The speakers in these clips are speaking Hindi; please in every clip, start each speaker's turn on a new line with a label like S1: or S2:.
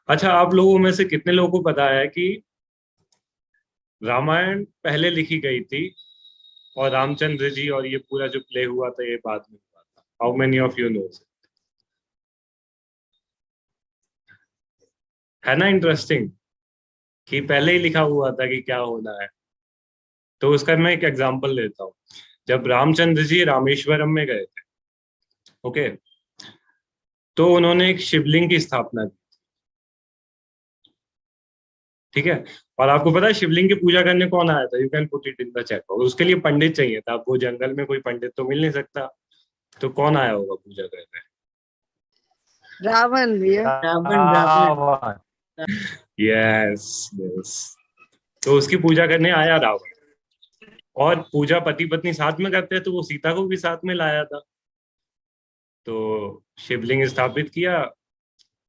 S1: अच्छा, आप लोगों में से कितने लोगों को पता है कि रामायण पहले लिखी गई थी और रामचंद्र जी और ये पूरा जो प्ले हुआ था ये बाद में हुआ था? How many of you knows? है ना इंटरेस्टिंग कि पहले ही लिखा हुआ था कि क्या होना है। तो उसका मैं एक एग्जांपल लेता हूँ। जब रामचंद्र जी रामेश्वरम में गए थे, ओके, तो उन्होंने एक शिवलिंग की स्थापना की, ठीक है। और आपको पता है शिवलिंग की पूजा करने कौन आया था? You can put it in the chat box. उसके लिए पंडित चाहिए था, अब वो जंगल में कोई पंडित तो मिल नहीं सकता, तो कौन आया होगा पूजा करने?
S2: रावण भैया।
S3: रावण रावण।
S4: रावण।
S1: Yes, yes. तो उसकी पूजा करने आया रावण। और पूजा पति पत्नी साथ में करते हैं, तो वो सीता को भी साथ में लाया था। तो शिवलिंग स्थापित किया,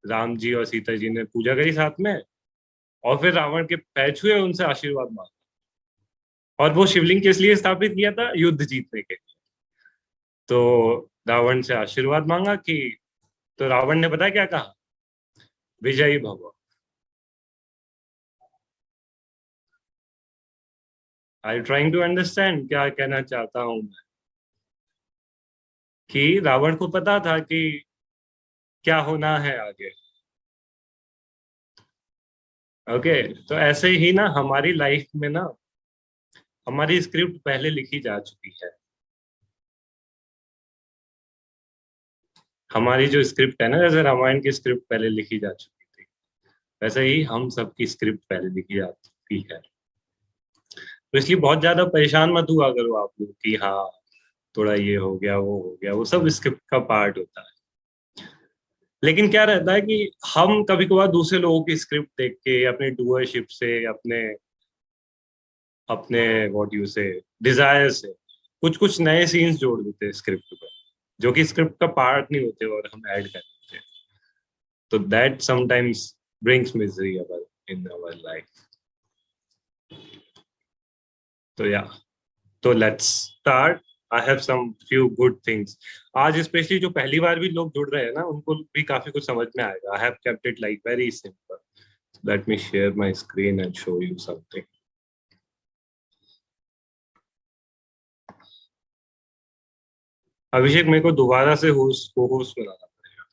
S1: राम जी और सीता जी ने पूजा करी साथ में, और फिर रावण के पैर छुए, उनसे आशीर्वाद मांगा। और वो शिवलिंग किस लिए स्थापित किया था? युद्ध जीतने के लिए। तो रावण से आशीर्वाद मांगा कि, तो रावण ने पता है क्या कहा? विजयी भव। आई ट्राइंग टू अंडरस्टैंड क्या कहना चाहता हूं मैं? कि रावण को पता था कि क्या होना है आगे। ओके, तो ऐसे ही ना हमारी लाइफ में ना हमारी स्क्रिप्ट पहले लिखी जा चुकी है। हमारी जो स्क्रिप्ट है ना, जैसे रामायण की स्क्रिप्ट पहले लिखी जा चुकी थी, वैसे ही हम सबकी स्क्रिप्ट पहले लिखी जा चुकी है। तो इसलिए बहुत ज्यादा परेशान मत हुआ करो आप लोग कि हाँ थोड़ा ये हो गया वो हो गया, वो सब स्क्रिप्ट का पार्ट होता है। लेकिन क्या रहता है कि हम कभी कभार दूसरे लोगों की स्क्रिप्ट देख के, अपने डूअरशिप से, अपने अपने व्हाट यू से डिजायर से कुछ कुछ नए सीन्स जोड़ देते हैं स्क्रिप्ट में, जो कि स्क्रिप्ट का पार्ट नहीं होते और हम ऐड कर देते हैं। तो that sometimes brings misery in our life. तो या, तो let's start. I have some few good things. आज स्पेशली जो पहली बार भी लोग जुड़ रहे हैं ना, उनको भी काफी कुछ समझ में आएगा। I have kept it like very simple. Let me share my screen and show you something. Abhishek, मेरे को दोबारा से होस्ट को होस्ट बनाना पड़ेगा।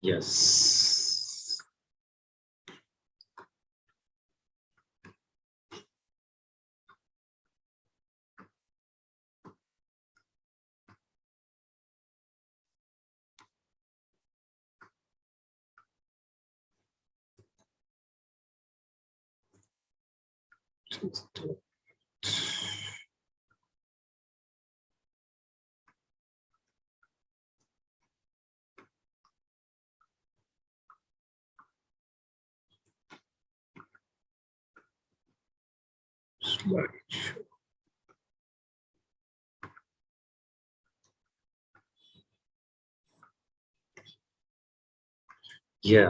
S1: यस। या,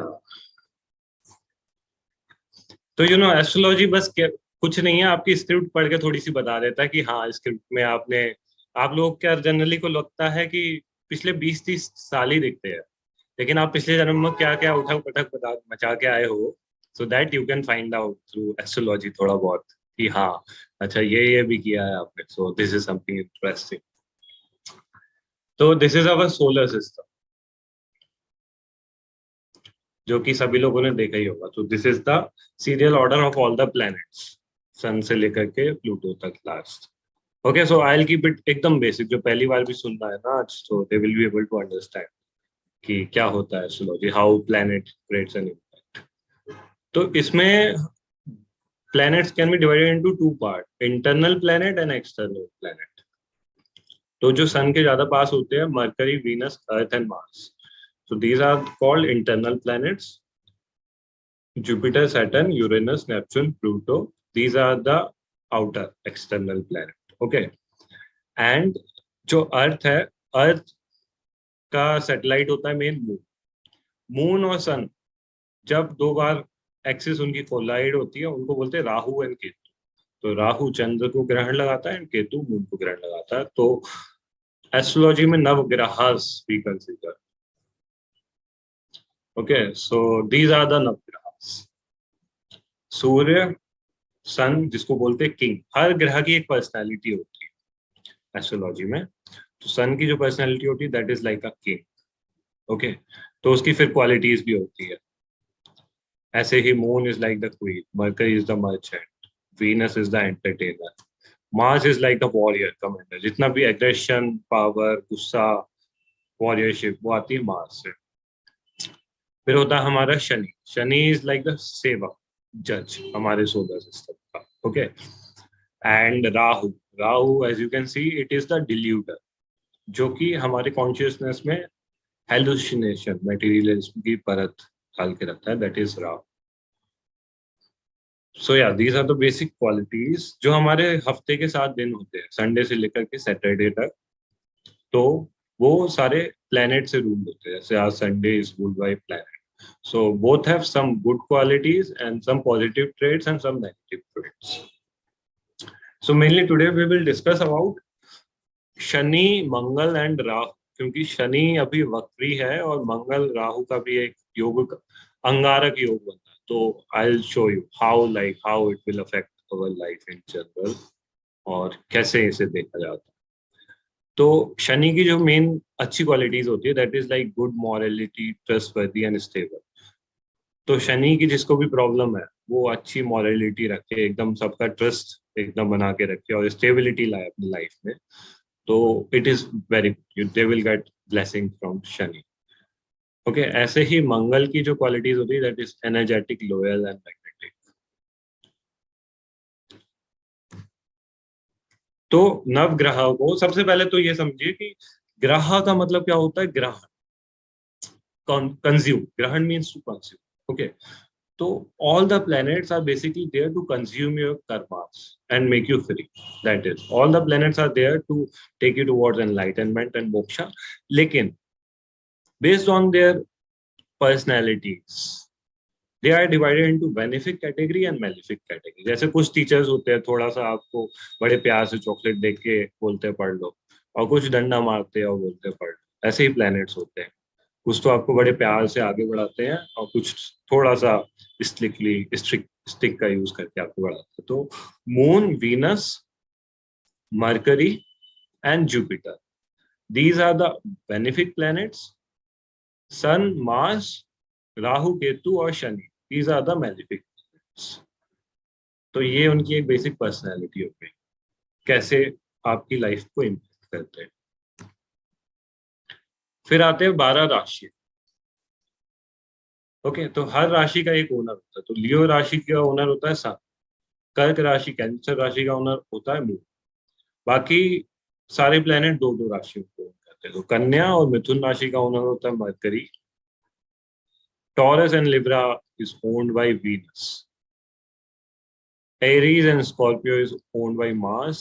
S1: तो एस्ट्रोलॉजी बस कुछ नहीं है, आपकी स्क्रिप्ट पढ़ के थोड़ी सी बता देता है कि हाँ स्क्रिप्ट में आपने, आप लोग क्या जनरली को लगता है कि पिछले 20-30 साल ही दिखते हैं, लेकिन आप पिछले जन्म में क्या क्या उठक पटक मचा के आए हो। So that you can find out through astrology थोड़ा बहुत कि हाँ अच्छा ये भी किया है आपने। So this is something interesting. तो this is our solar system, जो कि सभी लोगों ने देखा ही होगा। तो this is the serial order of all the planets, sun से लेकर के प्लूटो तक last. Okay, so I will keep it एकदम बेसिक, जो पहली बार भी सुन रहा है ना आज, तो they will be able to understand कि क्या होता है astrology, how planet creates an impact. तो इसमें planets can be divided into two parts, internal planet and external planet। तो जो सन के ज्यादा पास होते हैं, mercury, Venus, earth and Mars, so these are called internal planets। Jupiter, Saturn, Uranus, Neptune, Pluto, these are the outer external planet। okay, and जो अर्थ है, अर्थ का सैटेलाइट होता है मेन मून। मून और सन जब दो बार एक्सिस उनकी कोलाइड होती है, उनको बोलते हैं राहु एंड केतु। तो राहु चंद्र को ग्रहण लगाता है एंड केतु मून को ग्रहण लगाता है। तो एस्ट्रोलॉजी में navagrahas we consider. Okay, so these are the navagrahas. Surya, sun जिसको बोलते हैं किंग, हर ग्रह की एक पर्सनैलिटी होती है एस्ट्रोलॉजी में। तो सन की जो पर्सनैलिटी होती है that is like a king. Okay, तो उसकी फिर क्वालिटीज भी होती है। ऐसे ही moon is like the queen, Mercury is the merchant, Venus is the entertainer, Mars is like the warrior commander. जितना भी एग्रेशन, पावर, गुस्सा, वॉरियरशिप, वो आती है मार्स से। फिर होता है हमारा Shani. Shani is like the sevak, जज हमारे सोलर सिस्टम का। Okay, and Rahu, Rahu as you can see it is the diluter, जो कि हमारे कॉन्शियसनेस में हेलुसिनेशन, मटेरियलिज्म की परत डाल के रखता है, that is Rahu. So yeah these are the basic qualities जो हमारे हफ्ते के 7 दिन होते हैं, संडे से लेकर के सैटरडे तक। तो वो सारे प्लैनेट से रूल होते हैं, जैसे आज Sunday is ruled by planet. So both have some good qualities and some positive trades and some negative trades. So mainly today we will discuss about Shani, Mangal and Rahu, क्योंकि शनि अभी वक्री है और मंगल राहु का भी एक योग, अंगारक योग बनता है। तो आई will show you how it will affect our life in general, और कैसे इसे देखा जाता है। तो शनि की जो मेन अच्छी क्वालिटीज होती है that is like good morality, trustworthy and stable. तो शनि की जिसको भी प्रॉब्लम है वो अच्छी मॉरलिटी रखे, एकदम सबका ट्रस्ट एकदम बना के रखे और स्टेबिलिटी लाए अपनी लाइफ में। तो it is very good, they will gate blessing from Shani. Okay, ऐसे ही मंगल की जो क्वालिटीज होती है that is energetic, loyal and magnetic. तो नवग्रह को सबसे पहले तो ये समझिए कि ग्रह का मतलब क्या होता है। Grahan, consume, grahan means to consume. Okay, so all the planets are basically there to consume your karmas and make you free. That is, all the planets are there to take you towards enlightenment and moksha. लेकिन based on their personalities, they are divided into benefic category and malefic category. जैसे कुछ टीचर्स होते हैं थोड़ा सा आपको बड़े प्यार से चॉकलेट देख के बोलते हैं पढ़ लो, और कुछ डंडा मारते हैं और बोलते हैं पढ़ लो। ऐसे ही प्लैनेट्स होते हैं, कुछ तो आपको बड़े प्यार से आगे बढ़ाते हैं और कुछ थोड़ा सा स्टिक का यूज करके आपको बढ़ाते हैं। तो moon, Venus, Mercury and Jupiter, these are the benefic planets. Sun, Mars, Rahu, Ketu और Shani, these are the malefic planets. तो ये उनकी एक बेसिक पर्सनैलिटी हो गई, कैसे आपकी लाइफ को इम्पैक्ट करते हैं। फिर आते हैं 12 राशि। ओके, तो हर राशि का एक ओनर होता है। तो लियो राशि का ओनर होता है सन, कर्क राशि, कैंसर राशि का ओनर होता है मून। बाकी सारे प्लेनेट दो दो राशियों को own करते हैं। तो कन्या और मिथुन राशि का ओनर होता है mercury. Taurus and Libra is owned by Venus. Aries and Scorpio is owned by Mars.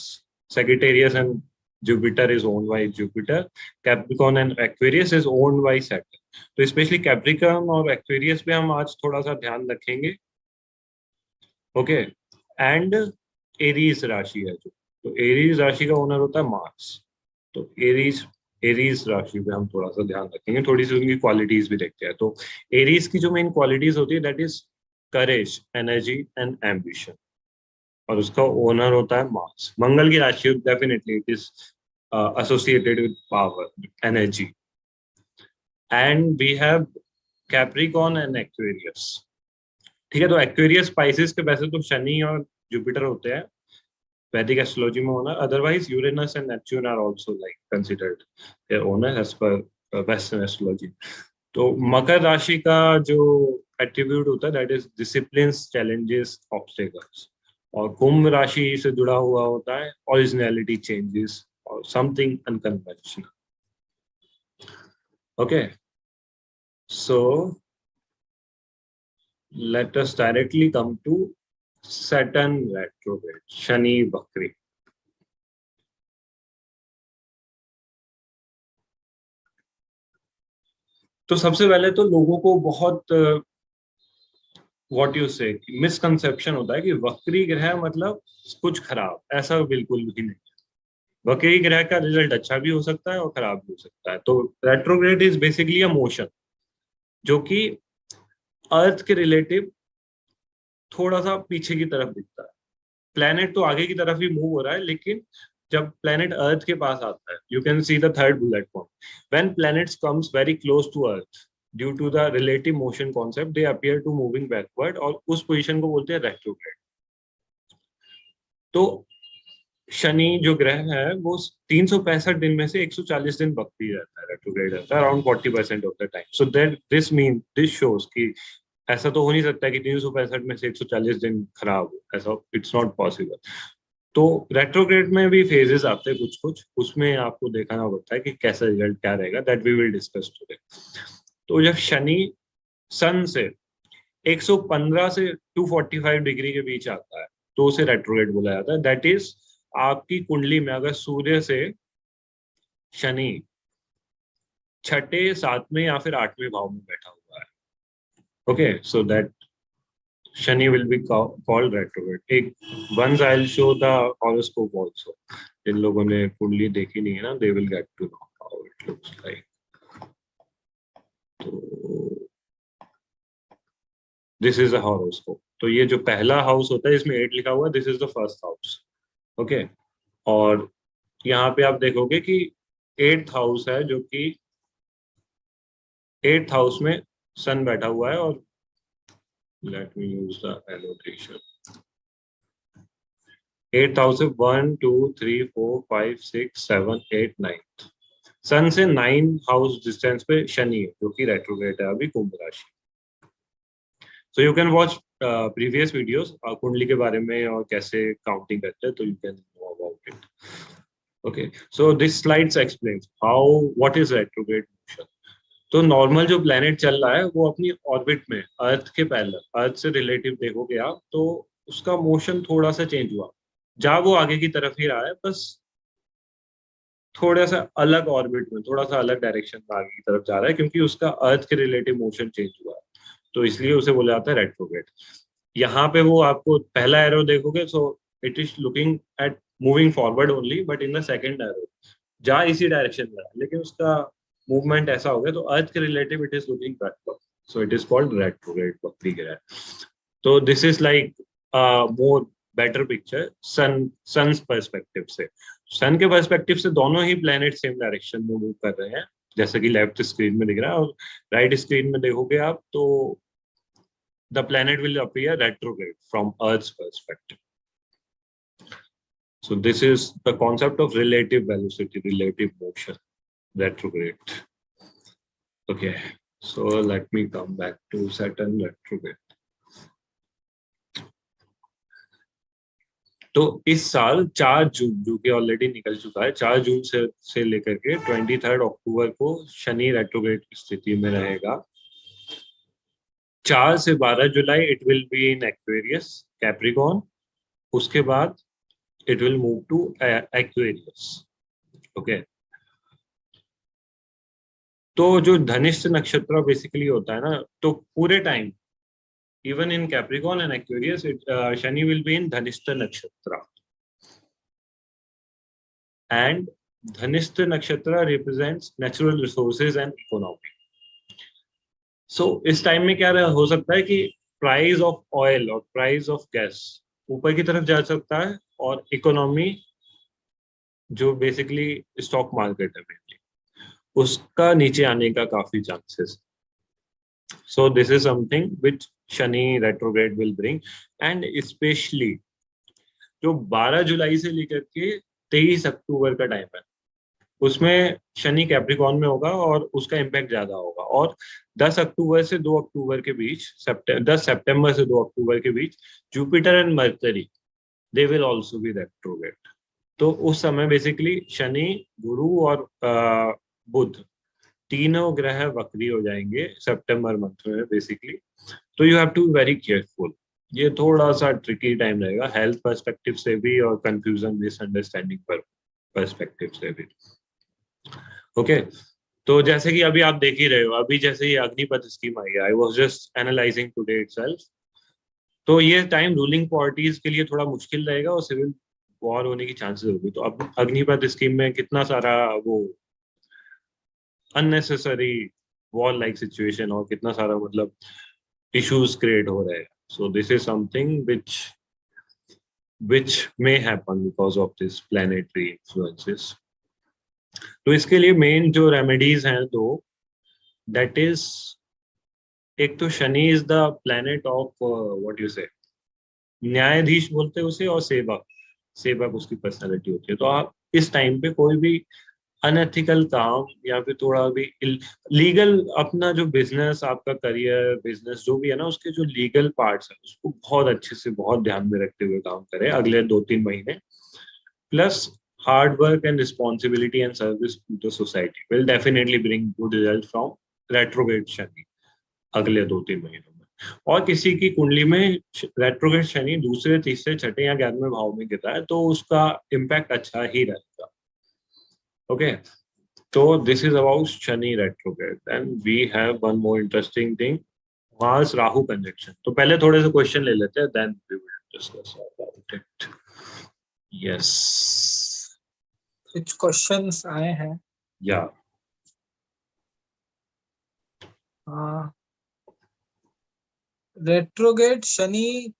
S1: Sagittarius and Jupiter is owned by Jupiter. Capricorn and Aquarius is owned by Saturn. तो स्पेशली कैप्रिकॉर्न और एक्वेरियस पे हम आज थोड़ा सा ध्यान रखेंगे। ओके, एंड एरीज राशि है जो, तो एरीज राशि का ओनर होता है मार्स। तो एरीज एरीज राशि पे हम थोड़ा सा ध्यान रखेंगे, थोड़ी सी उनकी क्वालिटीज भी देखते हैं। तो एरीज की जो मेन क्वालिटीज होती है that is courage, energy and ambition, और उसका ओनर होता है मार्स। मंगल की राशि definitely it is associated with power, energy. And we have Capricorn and Aquarius. ठीक है, तो एक्वेरियस स्पाइसेस के वैसे तो शनि और जुपिटर होते हैं वैदिक एस्ट्रोलॉजी में owner, otherwise Uranus and Neptune are also like considered their owner as per western astrology. तो मकर राशि का जो एट्रीब्यूट होता है that is discipline, challenges, obstacles. और कुंभ राशि से जुड़ा हुआ होता है ओरिजिनलिटी, चेंजेस और something unconventional. Okay, so let us directly come to Saturn retrograde, शनि वक्री। तो सबसे पहले तो लोगों को बहुत व्हाट यू से, मिसकंसेप्शन होता है कि वक्री ग्रह मतलब कुछ खराब, ऐसा बिल्कुल भी नहीं। वक्री ग्रह का रिजल्ट अच्छा भी हो सकता है और खराब भी हो सकता है। तो retrograde is basically a motion जो कि अर्थ के रिलेटिव थोड़ा सा पीछे की तरफ दिखता है। प्लेनेट तो आगे की तरफ ही मूव हो रहा है, लेकिन जब प्लेनेट अर्थ के पास आता है, you can see the third bullet point, when planets comes very close to Earth due to the relative motion concept they appear to moving backward, और उस पोजीशन को बोलते हैं रेट्रोग्रेड। तो शनि जो ग्रह है वो 365 दिन में से 140 दिन वक्री रहता है, रेट्रोग्रेड रहता है around 40% of the time. So that this mean this shows कि ऐसा तो हो नहीं सकता कि 365 में से 140 दिन खराब हो, ऐसा इट्स नॉट पॉसिबल। तो रेट्रोग्रेड में भी फेजेस आते हैं कुछ कुछ, उसमें आपको देखना पड़ता है कि कैसा रिजल्ट क्या रहेगा, that we will discuss today. तो जब शनि सन से 115 से 245 डिग्री के बीच आता है तो उसे रेट्रोग्रेड बोला जाता है। दैट इज आपकी कुंडली में अगर सूर्य से शनि छठे, सातवें या फिर आठवें भाव में बैठा हुआ है, okay, so that Shani will be called retrograde. एक once I will show the horoscope also, जिन लोगों ने कुंडली देखी नहीं है ना, they will get to know how it looks like. तो दिस इज अ हॉरोस्कोप। तो ये जो पहला हाउस होता है इसमें 8 लिखा हुआ है, this is the first house, okay. और यहाँ पे आप देखोगे कि 8th हाउस है, जो कि 8th हाउस में सन बैठा हुआ है। और let me use the annotation. 8th house है 1 2 3 4 5 6 7 8 9। सन से 9 हाउस डिस्टेंस पे शनि है जो कि रेट्रोग्रेड है अभी कुंभ राशि। So you can watch previous videos कुंडली के बारे में और कैसे काउंटिंग करते हैं, तो you can know about it. Okay, so this slides explains how what is retrograde motion. तो नॉर्मल जो प्लेनेट चल रहा है वो अपनी ऑर्बिट में अर्थ के पैरेलल, अर्थ से रिलेटिव देखोगे आप तो उसका मोशन थोड़ा सा चेंज हुआ। जहाँ वो आगे की तरफ ही रहा है, बस थोड़ा सा अलग ऑर्बिट में, थोड़ा सा अलग डायरेक्शन में आगे की तरफ जा रहा है, क्योंकि उसका अर्थ के रिलेटिव मोशन चेंज हुआ है, तो इसलिए उसे बोला जाता है रेट्रोग्रेड। यहाँ पे वो आपको पहला एरो देखोगे, सो it is looking at moving forward only, but in the second arrow जा इसी डायरेक्शन में रहा है, लेकिन उसका मूवमेंट ऐसा हो गया, तो अर्थ के relative it is looking backward, so it is called retrograde, वक्री ग्रह। तो this is like more better picture sun perspective से। सन के पर्सपेक्टिव से दोनों ही प्लेनेट सेम डायरेक्शन में मूव कर रहे हैं, जैसे कि लेफ्ट स्क्रीन में दिख रहा है, और राइट स्क्रीन में देखोगे आप तो the planet will appear retrograde from Earth's perspective. So this is the concept of relative velocity, relative motion, retrograde. Okay, so let me come back to Saturn retrograde. तो इस साल 4 जून, जो कि ऑलरेडी निकल चुका है, 4 जून से लेकर के 23 अक्टूबर को शनि रेट्रोग्रेड की स्थिति में रहेगा। 4 से 12 जुलाई it will be in Aquarius, Capricorn. उसके बाद it will move to Aquarius, okay। तो जो धनिष्ठ नक्षत्र बेसिकली होता है ना, तो पूरे time even in Capricorn and Aquarius Shani will be in Dhanishta nakshatra, and Dhanishta nakshatra represents natural resources and economy. So इस टाइम में क्या हो सकता है कि प्राइस ऑफ ऑयल और प्राइस ऑफ गैस ऊपर की तरफ जा सकता है, और इकोनॉमी जो बेसिकली स्टॉक मार्केट है उसका नीचे आने का काफी chances. So this is something which Shani retrograde will bring, and especially जो 12 जुलाई से लेकर के 23 अक्टूबर का टाइम है, उसमें शनि कैप्रिकॉर्न में होगा और उसका इम्पैक्ट ज्यादा होगा। और 10 अक्टूबर से 2 अक्टूबर के बीच, 10 सितंबर से 2 अक्टूबर के बीच Jupiter and Mercury they will also be retrograde. तो उस समय बेसिकली शनि, गुरु और बुध तीनों ग्रह वक्री हो जाएंगे सितंबर मंथ में बेसिकली। तो you have to be very careful. ये थोड़ा सा ट्रिकी टाइम रहेगा हेल्थ पर्सपेक्टिव से भी और कंफ्यूजन मिसअंडरस्टैंडिंग पर पर्सपेक्टिव से भी, ओके। तो जैसे कि अभी आप देख ही रहे हो, अभी जैसे ये अग्निपथ स्कीम आई है, I was just analysing today itself. तो ये टाइम रूलिंग पार्टीज के लिए थोड़ा मुश्किल रहेगा और सिविल वॉर होने की चांसेस होगी। तो अब अग्निपथ स्कीम में कितना सारा वो अननेसेसरी वॉर लाइक सिचुएशन और कितना सारा मतलब इश्यूज क्रिएट हो रहे हैं। सो this is something which may happen because of this planetary influences। तो इसके लिए मेन जो रेमेडीज हैं दो, दैट इज, एक तो Shani is the planet of what you से, न्यायाधीश बोलते हैं उसे, और सेवक, सेवक उसकी पर्सनालिटी होती है। तो आप इस टाइम पे कोई भी अनएथिकल काम या फिर थोड़ा भी लीगल, अपना जो बिजनेस, आपका करियर, बिजनेस जो भी है ना, उसके जो लीगल पार्ट्स है उसको बहुत अच्छे से बहुत ध्यान में रखते हुए काम करें अगले 2-3 महीने। Plus hard work and responsibility and service to the society will definitely bring good result from retrograde शनि अगले 2-3 महीनों में। और किसी की कुंडली में रेट्रोग्रेड शनि दूसरे, तीसरे, छठे या 11वें भाव में गिर रहा है तो उसका इम्पैक्ट अच्छा ही रहेगा। Okay, so this is about Shani retrograde. Then we have one more interesting thing, Mars Rahu conjunction. तो पहले थोड़े से क्वेश्चन ले लेते हैं, then we will discuss about it. Yes.
S2: कुछ क्वेश्चंस आए हैं।
S1: Yeah.
S2: रेट्रोगेट शनि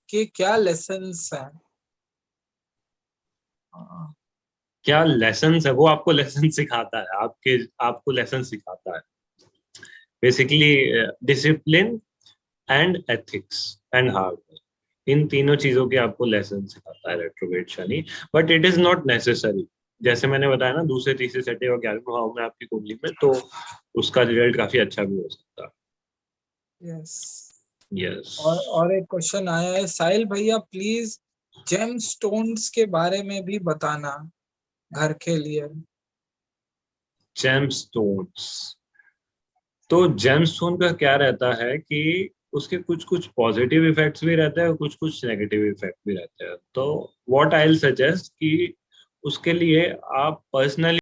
S2: के क्या लेसन्स हैं?
S1: क्या लेसन्स है? वो आपको लेसन सिखाता है, आपको लेसन सिखाता है basically, discipline and ethics and hard work, इन तीनों चीजों के आपको लेसन सिखाता है retrograde Shani. But it is not necessary, जैसे मैंने बताया ना, दूसरे, तीसरे, छठे और 11वें भाव में आपकी कुंडली में, तो उसका रिजल्ट काफी अच्छा भी हो सकता है।
S2: यस।
S1: यस।
S2: और एक क्वेश्चन आया है, साहिल भैया प्लीज जेम स्टोन्स के बारे में भी बताना घर के लिए।
S1: जेमस्टोन्स, तो जेमस्टोन का क्या रहता है कि उसके कुछ कुछ पॉजिटिव इफेक्ट्स भी रहते हैं और कुछ कुछ नेगेटिव इफेक्ट भी रहते हैं। तो व्हाट आई विल सजेस्ट कि उसके लिए आप पर्सनली